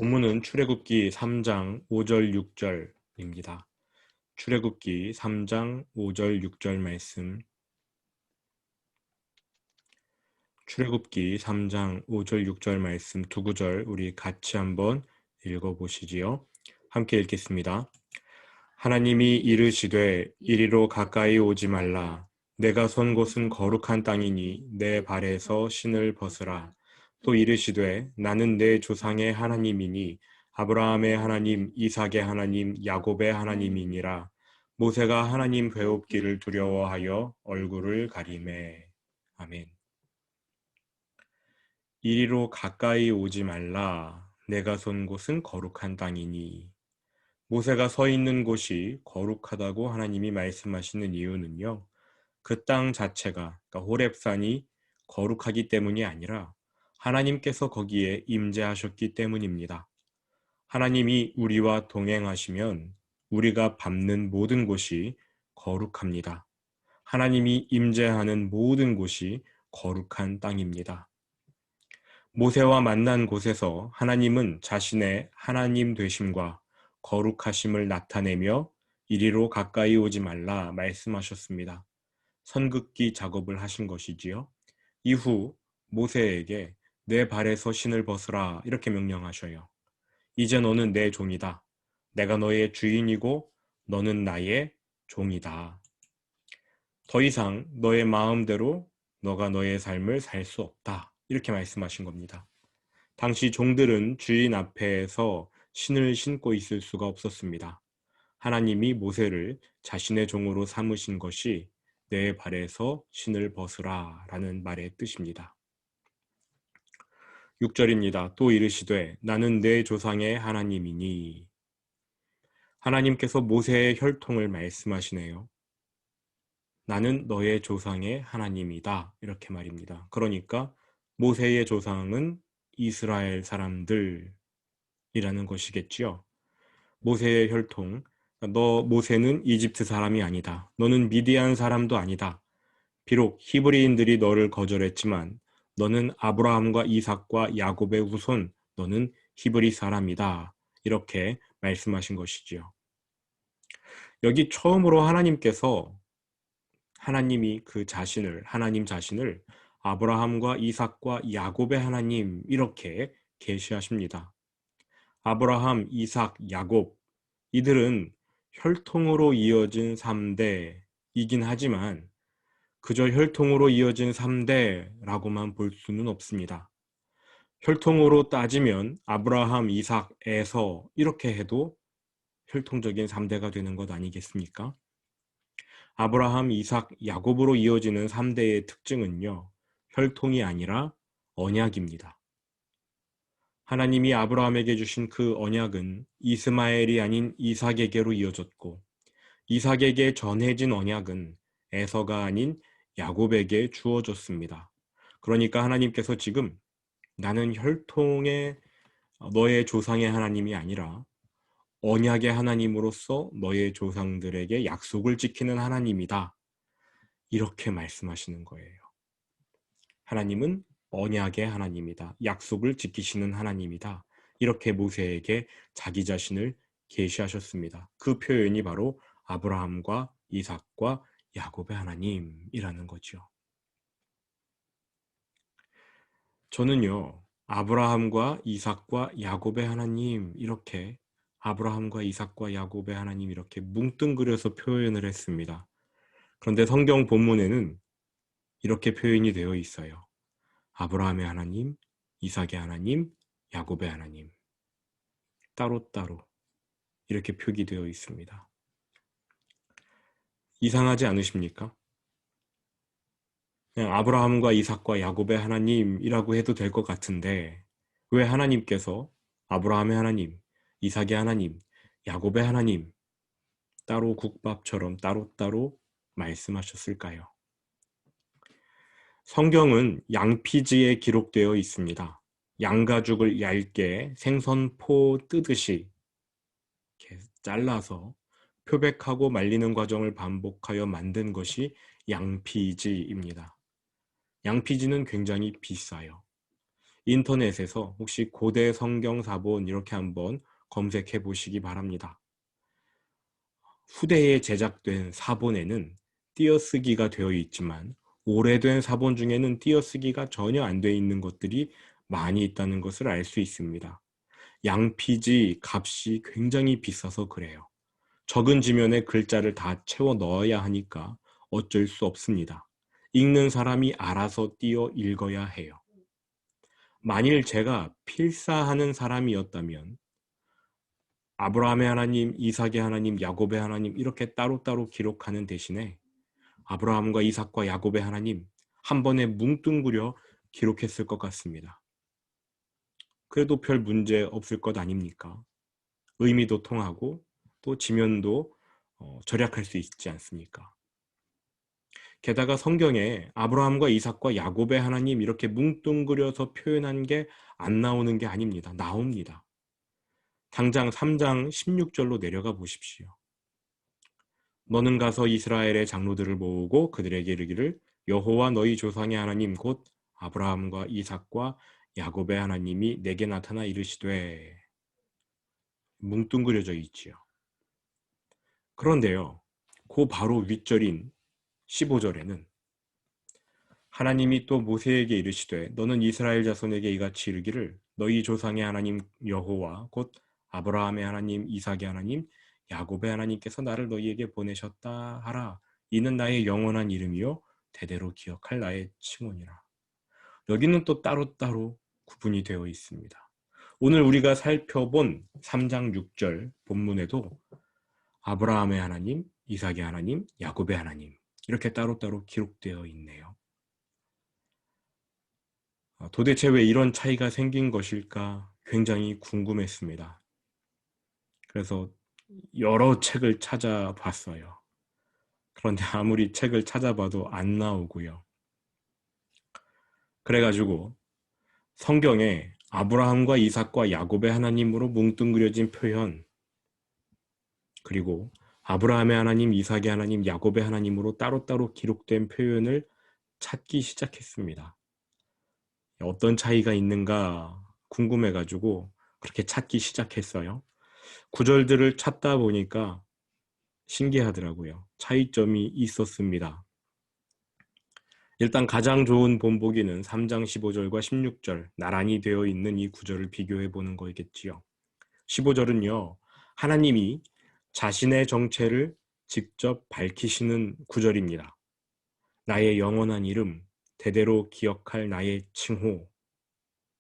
본문은 출애굽기 3장 5절 6절입니다. 출애굽기 3장 5절 6절 말씀. 출애굽기 3장 5절 6절 말씀 두 구절 우리 같이 한번 읽어보시지요. 함께 읽겠습니다. 하나님이 이르시되 이리로 가까이 오지 말라. 내가 선 곳은 거룩한 땅이니 내 발에서 신을 벗으라. 또 이르시되 나는 내 조상의 하나님이니 아브라함의 하나님, 이삭의 하나님, 야곱의 하나님이니라. 모세가 하나님 배웁기를 두려워하여 얼굴을 가리매. 아멘. 이리로 가까이 오지 말라. 내가 선 곳은 거룩한 땅이니. 모세가 서 있는 곳이 거룩하다고 하나님이 말씀하시는 이유는요, 그 땅 자체가, 그러니까 호렙산이 거룩하기 때문이 아니라 하나님께서 거기에 임재하셨기 때문입니다. 하나님이 우리와 동행하시면 우리가 밟는 모든 곳이 거룩합니다. 하나님이 임재하는 모든 곳이 거룩한 땅입니다. 모세와 만난 곳에서 하나님은 자신의 하나님 되심과 거룩하심을 나타내며 이리로 가까이 오지 말라 말씀하셨습니다. 선긋기 작업을 하신 것이지요. 이후 모세에게 내 발에서 신을 벗으라 이렇게 명령하셔요. 이제 너는 내 종이다. 내가 너의 주인이고 너는 나의 종이다. 더 이상 너의 마음대로 너가 너의 삶을 살 수 없다. 이렇게 말씀하신 겁니다. 당시 종들은 주인 앞에서 신을 신고 있을 수가 없었습니다. 하나님이 모세를 자신의 종으로 삼으신 것이 내 발에서 신을 벗으라 라는 말의 뜻입니다. 6절입니다. 또 이르시되 나는 내 조상의 하나님이니. 하나님께서 모세의 혈통을 말씀하시네요. 나는 너의 조상의 하나님이다. 이렇게 말입니다. 그러니까 모세의 조상은 이스라엘 사람들이라는 것이겠지요. 모세의 혈통, 너 모세는 이집트 사람이 아니다. 너는 미디안 사람도 아니다. 비록 히브리인들이 너를 거절했지만 너는 아브라함과 이삭과 야곱의 후손, 너는 히브리 사람이다. 이렇게 말씀하신 것이지요. 여기 처음으로 하나님께서 하나님이 하나님 자신을 아브라함과 이삭과 야곱의 하나님 이렇게 계시하십니다. 아브라함, 이삭, 야곱 이들은 혈통으로 이어진 3대이긴 하지만 그저 혈통으로 이어진 3대라고만 볼 수는 없습니다. 혈통으로 따지면 아브라함, 이삭, 에서 이렇게 해도 혈통적인 3대가 되는 것 아니겠습니까? 아브라함, 이삭, 야곱으로 이어지는 3대의 특징은요, 혈통이 아니라 언약입니다. 하나님이 아브라함에게 주신 그 언약은 이스마엘이 아닌 이삭에게로 이어졌고, 이삭에게 전해진 언약은 에서가 아닌 야곱에게 주어졌습니다. 그러니까 하나님께서 지금 나는 혈통의 너의 조상의 하나님이 아니라 언약의 하나님으로서 너의 조상들에게 약속을 지키는 하나님이다. 이렇게 말씀하시는 거예요. 하나님은 언약의 하나님이다. 약속을 지키시는 하나님이다. 이렇게 모세에게 자기 자신을 계시하셨습니다. 그 표현이 바로 아브라함과 이삭과 야곱의 하나님이라는 거죠. 저는요, 아브라함과 이삭과 야곱의 하나님 이렇게 아브라함과 이삭과 야곱의 하나님 이렇게 뭉뚱그려서 표현을 했습니다. 그런데 성경 본문에는 이렇게 표현이 되어 있어요. 아브라함의 하나님, 이삭의 하나님, 야곱의 하나님. 따로따로 이렇게 표기되어 있습니다. 이상하지 않으십니까? 그냥 아브라함과 이삭과 야곱의 하나님이라고 해도 될 것 같은데 왜 하나님께서 아브라함의 하나님, 이삭의 하나님, 야곱의 하나님 따로 국밥처럼 따로따로 말씀하셨을까요? 성경은 양피지에 기록되어 있습니다. 양가죽을 얇게 생선포 뜨듯이 이렇게 잘라서 표백하고 말리는 과정을 반복하여 만든 것이 양피지입니다. 양피지는 굉장히 비싸요. 인터넷에서 혹시 고대 성경 사본 이렇게 한번 검색해 보시기 바랍니다. 후대에 제작된 사본에는 띄어쓰기가 되어 있지만 오래된 사본 중에는 띄어쓰기가 전혀 안 되어 있는 것들이 많이 있다는 것을 알 수 있습니다. 양피지 값이 굉장히 비싸서 그래요. 적은 지면에 글자를 다 채워 넣어야 하니까 어쩔 수 없습니다. 읽는 사람이 알아서 띄어 읽어야 해요. 만일 제가 필사하는 사람이었다면 아브라함의 하나님, 이삭의 하나님, 야곱의 하나님 이렇게 따로따로 기록하는 대신에 아브라함과 이삭과 야곱의 하나님 한 번에 뭉뚱그려 기록했을 것 같습니다. 그래도 별 문제 없을 것 아닙니까? 의미도 통하고 또 지면도 절약할 수 있지 않습니까? 게다가 성경에 아브라함과 이삭과 야곱의 하나님 이렇게 뭉뚱그려서 표현한 게 안 나오는 게 아닙니다. 나옵니다. 당장 3장 16절로 내려가 보십시오. 너는 가서 이스라엘의 장로들을 모으고 그들에게 이르기를 여호와 너희 조상의 하나님 곧 아브라함과 이삭과 야곱의 하나님이 내게 나타나 이르시되 뭉뚱그려져 있지요. 그런데요. 그 바로 윗절인 15절에는 하나님이 또 모세에게 이르시되 너는 이스라엘 자손에게 이같이 이르기를 너희 조상의 하나님 여호와 곧 아브라함의 하나님 이삭의 하나님 야곱의 하나님께서 나를 너희에게 보내셨다 하라. 이는 나의 영원한 이름이요 대대로 기억할 나의 칭호니라. 여기는 또 따로따로 구분이 되어 있습니다. 오늘 우리가 살펴본 3장 6절 본문에도 아브라함의 하나님, 이삭의 하나님, 야곱의 하나님 이렇게 따로따로 기록되어 있네요. 도대체 왜 이런 차이가 생긴 것일까 굉장히 궁금했습니다. 그래서 여러 책을 찾아봤어요. 그런데 아무리 책을 찾아봐도 안 나오고요. 그래가지고 성경에 아브라함과 이삭과 야곱의 하나님으로 뭉뚱그려진 표현, 그리고 아브라함의 하나님, 이삭의 하나님, 야곱의 하나님으로 따로따로 기록된 표현을 찾기 시작했습니다. 어떤 차이가 있는가 궁금해가지고 그렇게 찾기 시작했어요. 구절들을 찾다 보니까 신기하더라고요. 차이점이 있었습니다. 일단 가장 좋은 본보기는 3장 15절과 16절 나란히 되어 있는 이 구절을 비교해 보는 거겠지요. 15절은요. 하나님이 자신의 정체를 직접 밝히시는 구절입니다. 나의 영원한 이름, 대대로 기억할 나의 칭호.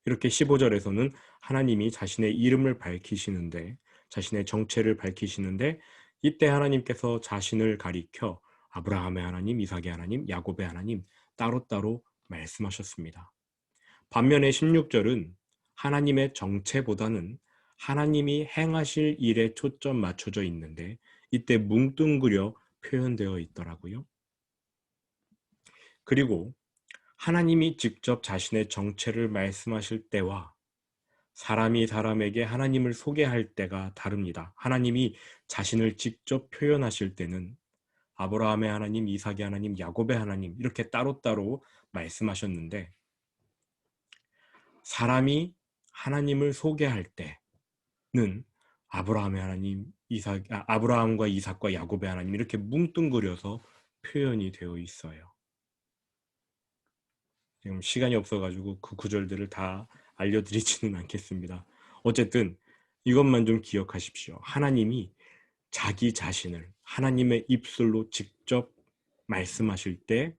이렇게 15절에서는 하나님이 자신의 이름을 밝히시는데, 자신의 정체를 밝히시는데, 이때 하나님께서 자신을 가리켜 아브라함의 하나님, 이삭의 하나님, 야곱의 하나님 따로따로 말씀하셨습니다. 반면에 16절은 하나님의 정체보다는 하나님이 행하실 일에 초점 맞춰져 있는데 이때 뭉뚱그려 표현되어 있더라고요. 그리고 하나님이 직접 자신의 정체를 말씀하실 때와 사람이 사람에게 하나님을 소개할 때가 다릅니다. 하나님이 자신을 직접 표현하실 때는 아브라함의 하나님, 이삭의 하나님, 야곱의 하나님 이렇게 따로따로 말씀하셨는데 사람이 하나님을 소개할 때는 아브라함의 하나님, 아브라함과 이삭과 야곱의 하나님 이렇게 뭉뚱그려서 표현이 되어 있어요. 지금 시간이 없어가지고 그 구절들을 다 알려드리지는 않겠습니다. 어쨌든 이것만 좀 기억하십시오. 하나님이 자기 자신을 하나님의 입술로 직접 말씀하실 때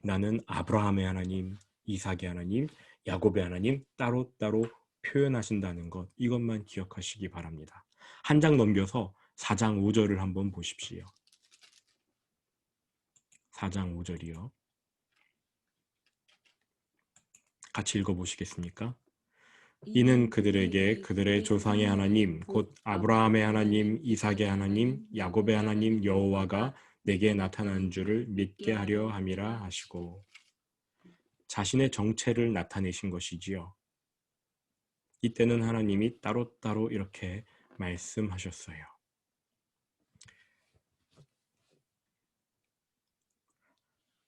나는 아브라함의 하나님, 이삭의 하나님, 야곱의 하나님 따로따로 표현하신다는 것 이것만 기억하시기 바랍니다. 한 장 넘겨서 4장 5절을 한번 보십시오. 4장 5절이요. 같이 읽어보시겠습니까? 이는 그들에게 그들의 조상의 하나님 곧 아브라함의 하나님, 이삭의 하나님, 야곱의 하나님 여호와가 내게 나타난 줄을 믿게 하려 함이라 하시고 자신의 정체를 나타내신 것이지요. 이때는 하나님이 따로따로 이렇게 말씀하셨어요.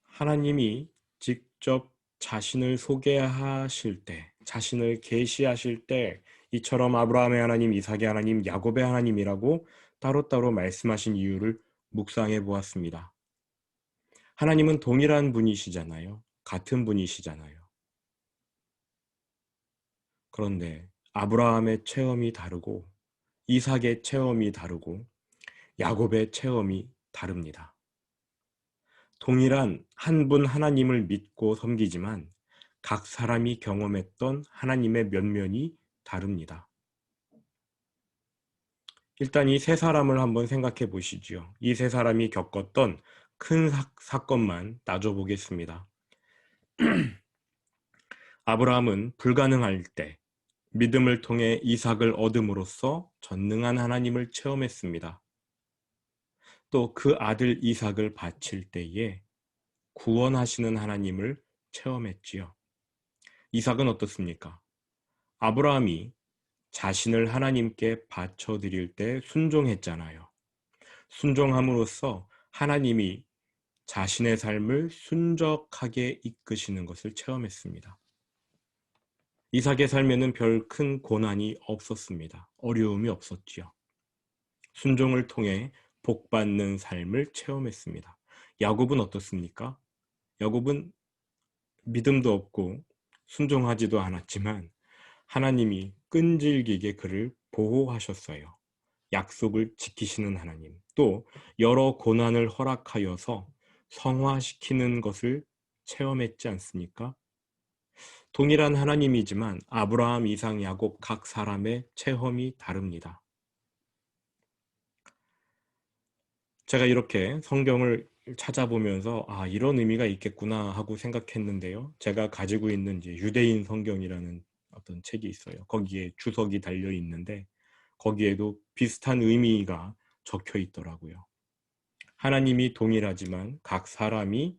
하나님이 직접 자신을 소개하실 때, 자신을 계시하실 때 이처럼 아브라함의 하나님, 이삭의 하나님, 야곱의 하나님이라고 따로따로 말씀하신 이유를 묵상해 보았습니다. 하나님은 동일한 분이시잖아요. 같은 분이시잖아요. 그런데 아브라함의 체험이 다르고 이삭의 체험이 다르고 야곱의 체험이 다릅니다. 동일한 한 분 하나님을 믿고 섬기지만 각 사람이 경험했던 하나님의 면면이 다릅니다. 일단 이 세 사람을 한번 생각해 보시죠. 이 세 사람이 겪었던 큰 사건만 따져보겠습니다. 아브라함은 불가능할 때 믿음을 통해 이삭을 얻음으로써 전능한 하나님을 체험했습니다. 또 그 아들 이삭을 바칠 때에 구원하시는 하나님을 체험했지요. 이삭은 어떻습니까? 아브라함이 자신을 하나님께 바쳐드릴 때 순종했잖아요. 순종함으로써 하나님이 자신의 삶을 순적하게 이끄시는 것을 체험했습니다. 이삭의 삶에는 별 큰 고난이 없었습니다. 어려움이 없었지요. 순종을 통해 복받는 삶을 체험했습니다. 야곱은 어떻습니까? 야곱은 믿음도 없고 순종하지도 않았지만 하나님이 끈질기게 그를 보호하셨어요. 약속을 지키시는 하나님, 또 여러 고난을 허락하여서 성화시키는 것을 체험했지 않습니까? 동일한 하나님이지만 아브라함, 이삭, 야곱 각 사람의 체험이 다릅니다. 제가 이렇게 성경을 찾아보면서 이런 의미가 있겠구나 하고 생각했는데요. 제가 가지고 있는 이제 유대인 성경이라는 어떤 책이 있어요. 거기에 주석이 달려 있는데 거기에도 비슷한 의미가 적혀 있더라고요. 하나님이 동일하지만 각 사람이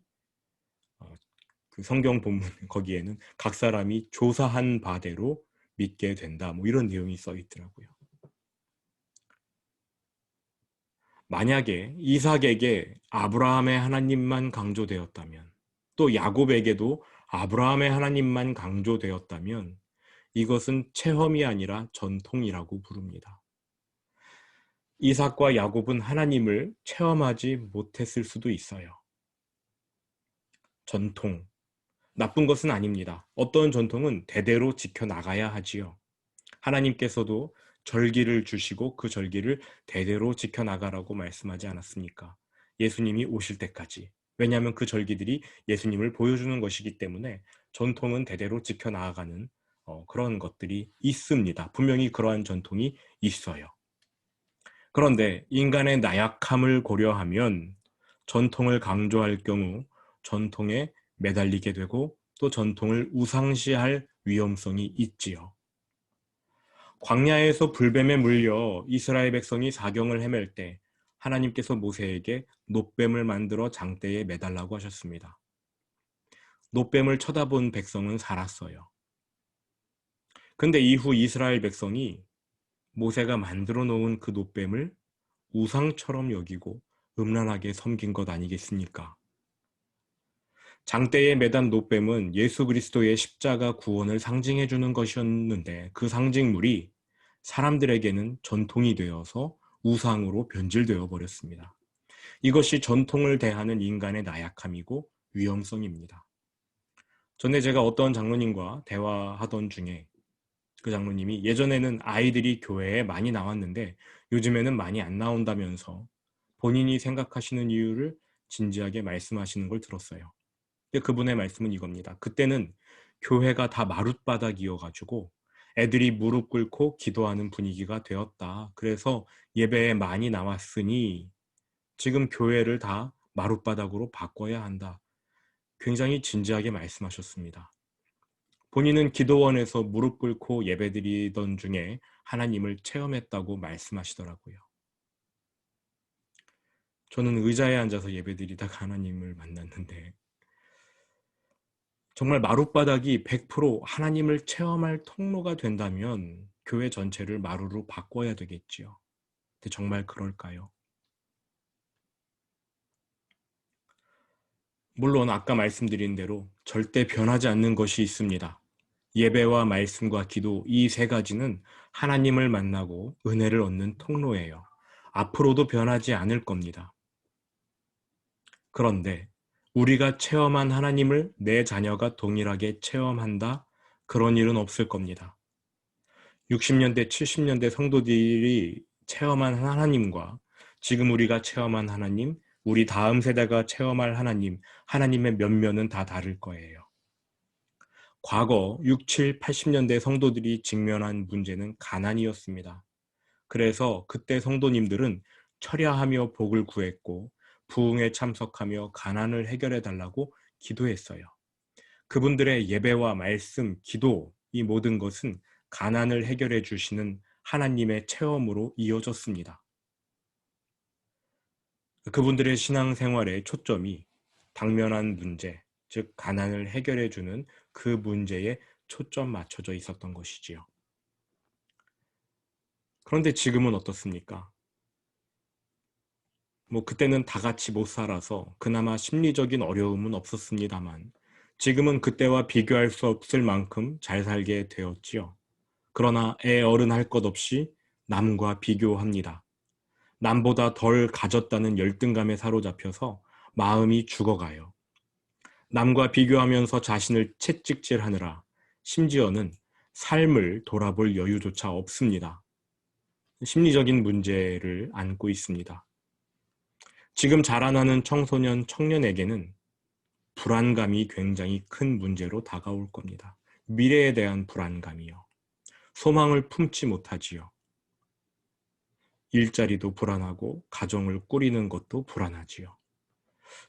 그 성경 본문 거기에는 각 사람이 조사한 바대로 믿게 된다. 뭐 이런 내용이 써 있더라고요. 만약에 이삭에게 아브라함의 하나님만 강조되었다면 또 야곱에게도 아브라함의 하나님만 강조되었다면 이것은 체험이 아니라 전통이라고 부릅니다. 이삭과 야곱은 하나님을 체험하지 못했을 수도 있어요. 전통, 나쁜 것은 아닙니다. 어떤 전통은 대대로 지켜나가야 하지요. 하나님께서도 절기를 주시고 그 절기를 대대로 지켜나가라고 말씀하지 않았습니까? 예수님이 오실 때까지. 왜냐하면 그 절기들이 예수님을 보여주는 것이기 때문에 전통은 대대로 지켜나가는 그런 것들이 있습니다. 분명히 그러한 전통이 있어요. 그런데 인간의 나약함을 고려하면 전통을 강조할 경우 전통에 매달리게 되고 또 전통을 우상시할 위험성이 있지요. 광야에서 불뱀에 물려 이스라엘 백성이 사경을 헤맬 때 하나님께서 모세에게 놋뱀을 만들어 장대에 매달라고 하셨습니다. 놋뱀을 쳐다본 백성은 살았어요. 근데 이후 이스라엘 백성이 모세가 만들어 놓은 그 놋뱀을 우상처럼 여기고 음란하게 섬긴 것 아니겠습니까? 장대에 매단 놋뱀은 예수 그리스도의 십자가 구원을 상징해 주는 것이었는데 그 상징물이 사람들에게는 전통이 되어서 우상으로 변질되어 버렸습니다. 이것이 전통을 대하는 인간의 나약함이고 위험성입니다. 전에 제가 어떤 장로님과 대화하던 중에 그 장로님이 예전에는 아이들이 교회에 많이 나왔는데 요즘에는 많이 안 나온다면서 본인이 생각하시는 이유를 진지하게 말씀하시는 걸 들었어요. 근데 그분의 말씀은 이겁니다. 그때는 교회가 다 마룻바닥이어가지고 애들이 무릎 꿇고 기도하는 분위기가 되었다. 그래서 예배에 많이 나왔으니 지금 교회를 다 마룻바닥으로 바꿔야 한다. 굉장히 진지하게 말씀하셨습니다. 본인은 기도원에서 무릎 꿇고 예배드리던 중에 하나님을 체험했다고 말씀하시더라고요. 저는 의자에 앉아서 예배드리다가 하나님을 만났는데 정말 마룻바닥이 100% 하나님을 체험할 통로가 된다면 교회 전체를 마루로 바꿔야 되겠지요. 근데 정말 그럴까요? 물론 아까 말씀드린 대로 절대 변하지 않는 것이 있습니다. 예배와 말씀과 기도, 이 세 가지는 하나님을 만나고 은혜를 얻는 통로예요. 앞으로도 변하지 않을 겁니다. 그런데 우리가 체험한 하나님을 내 자녀가 동일하게 체험한다? 그런 일은 없을 겁니다. 60년대, 70년대 성도들이 체험한 하나님과 지금 우리가 체험한 하나님, 우리 다음 세대가 체험할 하나님, 하나님의 면면은 다 다를 거예요. 과거 6, 7, 80년대 성도들이 직면한 문제는 가난이었습니다. 그래서 그때 성도님들은 철야하며 복을 구했고 부흥에 참석하며 가난을 해결해 달라고 기도했어요. 그분들의 예배와 말씀, 기도, 이 모든 것은 가난을 해결해 주시는 하나님의 체험으로 이어졌습니다. 그분들의 신앙생활의 초점이 당면한 문제, 즉 가난을 해결해 주는 그 문제에 초점 맞춰져 있었던 것이지요. 그런데 지금은 어떻습니까? 그때는 다 같이 못 살아서 그나마 심리적인 어려움은 없었습니다만 지금은 그때와 비교할 수 없을 만큼 잘 살게 되었지요. 그러나 애 어른 할 것 없이 남과 비교합니다. 남보다 덜 가졌다는 열등감에 사로잡혀서 마음이 죽어가요. 남과 비교하면서 자신을 채찍질하느라 심지어는 삶을 돌아볼 여유조차 없습니다. 심리적인 문제를 안고 있습니다. 지금 자라나는 청소년, 청년에게는 불안감이 굉장히 큰 문제로 다가올 겁니다. 미래에 대한 불안감이요. 소망을 품지 못하지요. 일자리도 불안하고 가정을 꾸리는 것도 불안하지요.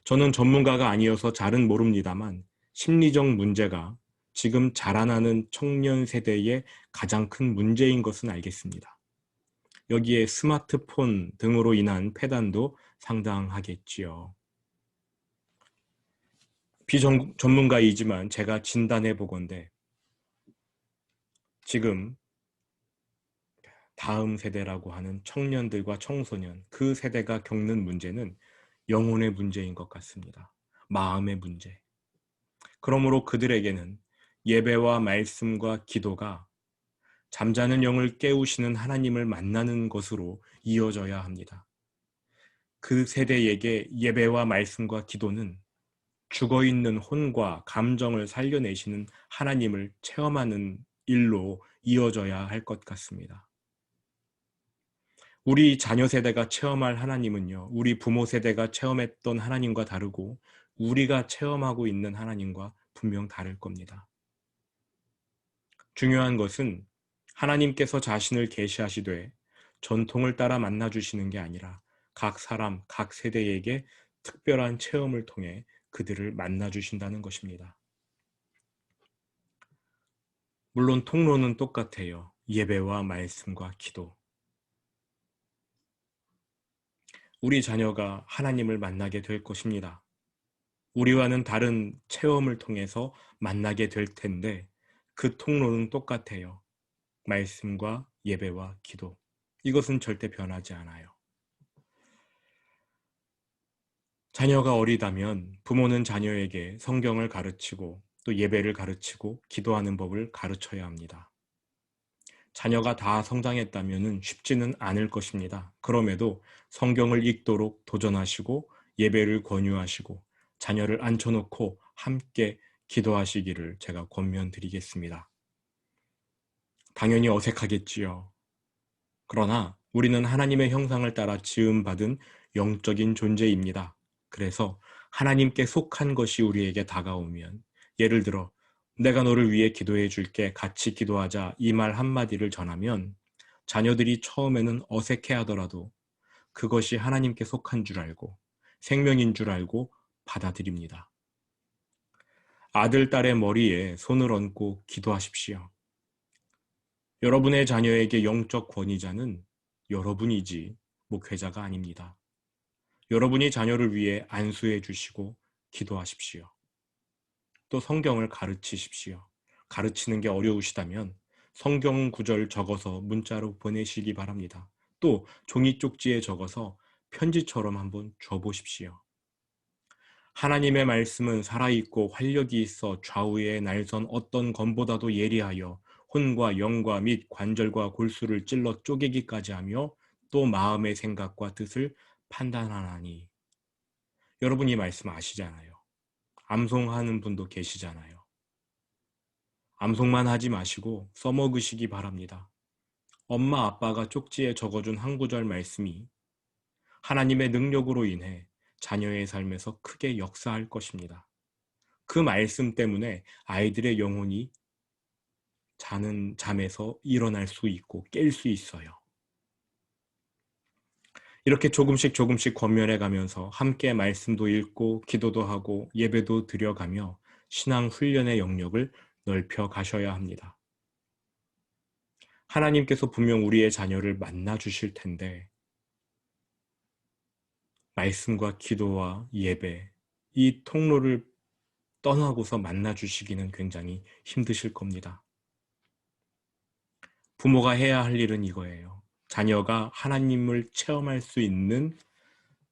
저는 전문가가 아니어서 잘은 모릅니다만 심리적 문제가 지금 자라나는 청년 세대의 가장 큰 문제인 것은 알겠습니다. 여기에 스마트폰 등으로 인한 폐단도 상당하겠지요. 비전문가이지만 제가 진단해 보건대 지금 다음 세대라고 하는 청년들과 청소년, 그 세대가 겪는 문제는 영혼의 문제인 것 같습니다. 마음의 문제. 그러므로 그들에게는 예배와 말씀과 기도가 잠자는 영을 깨우시는 하나님을 만나는 것으로 이어져야 합니다. 그 세대에게 예배와 말씀과 기도는 죽어있는 혼과 감정을 살려내시는 하나님을 체험하는 일로 이어져야 할 것 같습니다. 우리 자녀 세대가 체험할 하나님은요, 우리 부모 세대가 체험했던 하나님과 다르고 우리가 체험하고 있는 하나님과 분명 다를 겁니다. 중요한 것은 하나님께서 자신을 계시하시되 전통을 따라 만나주시는 게 아니라 각 사람, 각 세대에게 특별한 체험을 통해 그들을 만나주신다는 것입니다. 물론 통로는 똑같아요. 예배와 말씀과 기도. 우리 자녀가 하나님을 만나게 될 것입니다. 우리와는 다른 체험을 통해서 만나게 될 텐데 그 통로는 똑같아요. 말씀과 예배와 기도. 이것은 절대 변하지 않아요. 자녀가 어리다면 부모는 자녀에게 성경을 가르치고 또 예배를 가르치고 기도하는 법을 가르쳐야 합니다. 자녀가 다 성장했다면 쉽지는 않을 것입니다. 그럼에도 성경을 읽도록 도전하시고 예배를 권유하시고 자녀를 앉혀놓고 함께 기도하시기를 제가 권면드리겠습니다. 당연히 어색하겠지요. 그러나 우리는 하나님의 형상을 따라 지음받은 영적인 존재입니다. 그래서 하나님께 속한 것이 우리에게 다가오면, 예를 들어 내가 너를 위해 기도해 줄게, 같이 기도하자, 이 말 한마디를 전하면 자녀들이 처음에는 어색해 하더라도 그것이 하나님께 속한 줄 알고 생명인 줄 알고 받아들입니다. 아들, 딸의 머리에 손을 얹고 기도하십시오. 여러분의 자녀에게 영적 권위자는 여러분이지 목회자가 아닙니다. 여러분이 자녀를 위해 안수해 주시고 기도하십시오. 또 성경을 가르치십시오. 가르치는 게 어려우시다면 성경 구절 적어서 문자로 보내시기 바랍니다. 또 종이 쪽지에 적어서 편지처럼 한번 줘보십시오. 하나님의 말씀은 살아있고 활력이 있어 좌우에 날선 어떤 검보다도 예리하여 혼과 영과 및 관절과 골수를 찔러 쪼개기까지 하며 또 마음의 생각과 뜻을 판단하나니. 여러분 이 말씀 아시잖아요. 암송하는 분도 계시잖아요. 암송만 하지 마시고 써먹으시기 바랍니다. 엄마 아빠가 쪽지에 적어준 한 구절 말씀이 하나님의 능력으로 인해 자녀의 삶에서 크게 역사할 것입니다. 그 말씀 때문에 아이들의 영혼이 자는 잠에서 일어날 수 있고 깰 수 있어요. 이렇게 조금씩 조금씩 권면해 가면서 함께 말씀도 읽고 기도도 하고 예배도 드려가며 신앙 훈련의 영역을 넓혀 가셔야 합니다. 하나님께서 분명 우리의 자녀를 만나 주실 텐데 말씀과 기도와 예배, 이 통로를 떠나고서 만나 주시기는 굉장히 힘드실 겁니다. 부모가 해야 할 일은 이거예요. 자녀가 하나님을 체험할 수 있는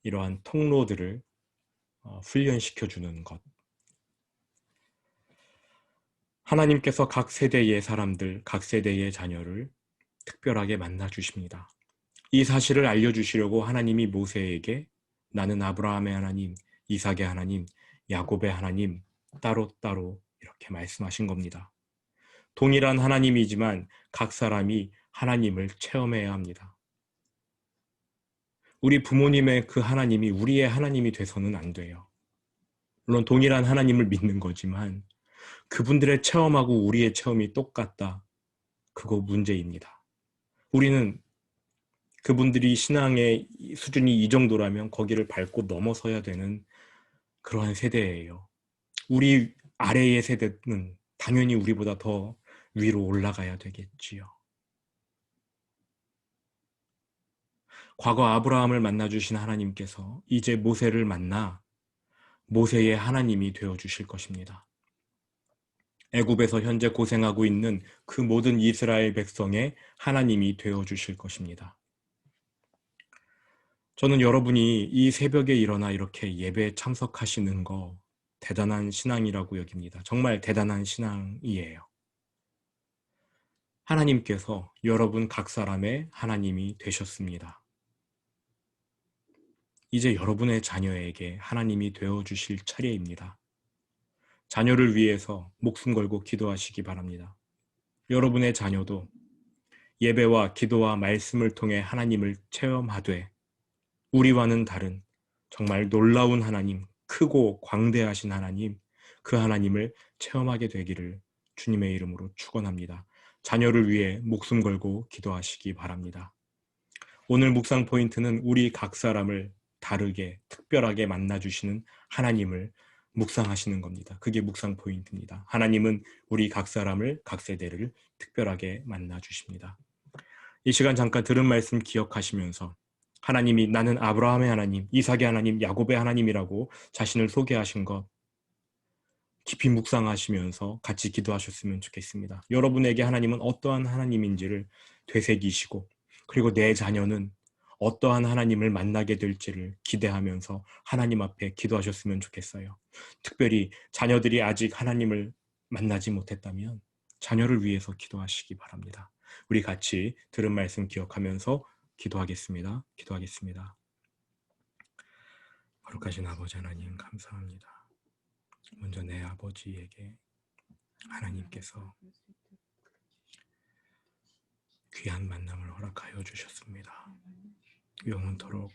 이러한 통로들을 훈련시켜주는 것. 하나님께서 각 세대의 사람들, 각 세대의 자녀를 특별하게 만나 주십니다. 이 사실을 알려주시려고 하나님이 모세에게 나는 아브라함의 하나님, 이삭의 하나님, 야곱의 하나님 따로따로 이렇게 말씀하신 겁니다. 동일한 하나님이지만 각 사람이 하나님을 체험해야 합니다. 우리 부모님의 그 하나님이 우리의 하나님이 돼서는 안 돼요. 물론 동일한 하나님을 믿는 거지만 그분들의 체험하고 우리의 체험이 똑같다. 그거 문제입니다. 우리는 그분들이 신앙의 수준이 이 정도라면 거기를 밟고 넘어서야 되는 그러한 세대예요. 우리 아래의 세대는 당연히 우리보다 더 위로 올라가야 되겠지요. 과거 아브라함을 만나주신 하나님께서 이제 모세를 만나 모세의 하나님이 되어주실 것입니다. 애굽에서 현재 고생하고 있는 그 모든 이스라엘 백성의 하나님이 되어주실 것입니다. 저는 여러분이 이 새벽에 일어나 이렇게 예배에 참석하시는 거 대단한 신앙이라고 여깁니다. 정말 대단한 신앙이에요. 하나님께서 여러분 각 사람의 하나님이 되셨습니다. 이제 여러분의 자녀에게 하나님이 되어주실 차례입니다. 자녀를 위해서 목숨 걸고 기도하시기 바랍니다. 여러분의 자녀도 예배와 기도와 말씀을 통해 하나님을 체험하되 우리와는 다른 정말 놀라운 하나님, 크고 광대하신 하나님, 그 하나님을 체험하게 되기를 주님의 이름으로 축원합니다. 자녀를 위해 목숨 걸고 기도하시기 바랍니다. 오늘 묵상 포인트는 우리 각 사람을 다르게 특별하게 만나주시는 하나님을 묵상하시는 겁니다. 그게 묵상 포인트입니다. 하나님은 우리 각 사람을, 각 세대를 특별하게 만나주십니다. 이 시간 잠깐 들은 말씀 기억하시면서 하나님이 나는 아브라함의 하나님, 이삭의 하나님, 야곱의 하나님이라고 자신을 소개하신 것 깊이 묵상하시면서 같이 기도하셨으면 좋겠습니다. 여러분에게 하나님은 어떠한 하나님인지를 되새기시고 그리고 내 자녀는 어떠한 하나님을 만나게 될지를 기대하면서 하나님 앞에 기도하셨으면 좋겠어요. 특별히 자녀들이 아직 하나님을 만나지 못했다면 자녀를 위해서 기도하시기 바랍니다. 우리 같이 들은 말씀 기억하면서 기도하겠습니다. 기도하겠습니다. 거룩하신 아버지 하나님 감사합니다. 먼저 내 아버지에게 하나님께서 귀한 만남을 허락하여 주셨습니다. 영원토록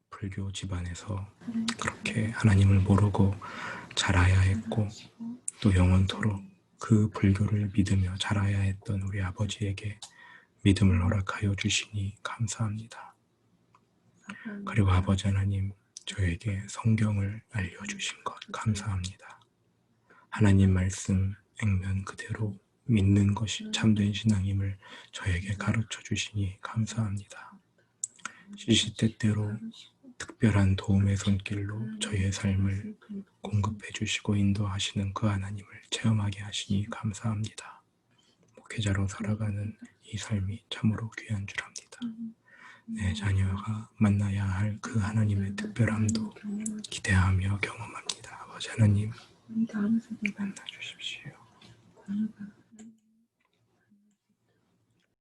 불교 집안에서 그렇게 하나님을 모르고 자라야 했고 또 영원토록 그 불교를 믿으며 자라야 했던 우리 아버지에게 믿음을 허락하여 주시니 감사합니다. 그리고 아버지 하나님 저에게 성경을 알려주신 것 감사합니다. 하나님 말씀 액면 그대로 믿는 것이 참된 신앙임을 저에게 가르쳐 주시니 감사합니다. 시시때때로 특별한 도움의 손길로 저의 삶을 공급해 주시고 인도하시는 그 하나님을 체험하게 하시니 감사합니다. 목회자로 살아가는 이 삶이 참으로 귀한 줄 압니다. 내 자녀가 만나야 할 그 하나님의 특별함도 기대하며 경험합니다. 아버지 하나님, 만나 주십시오.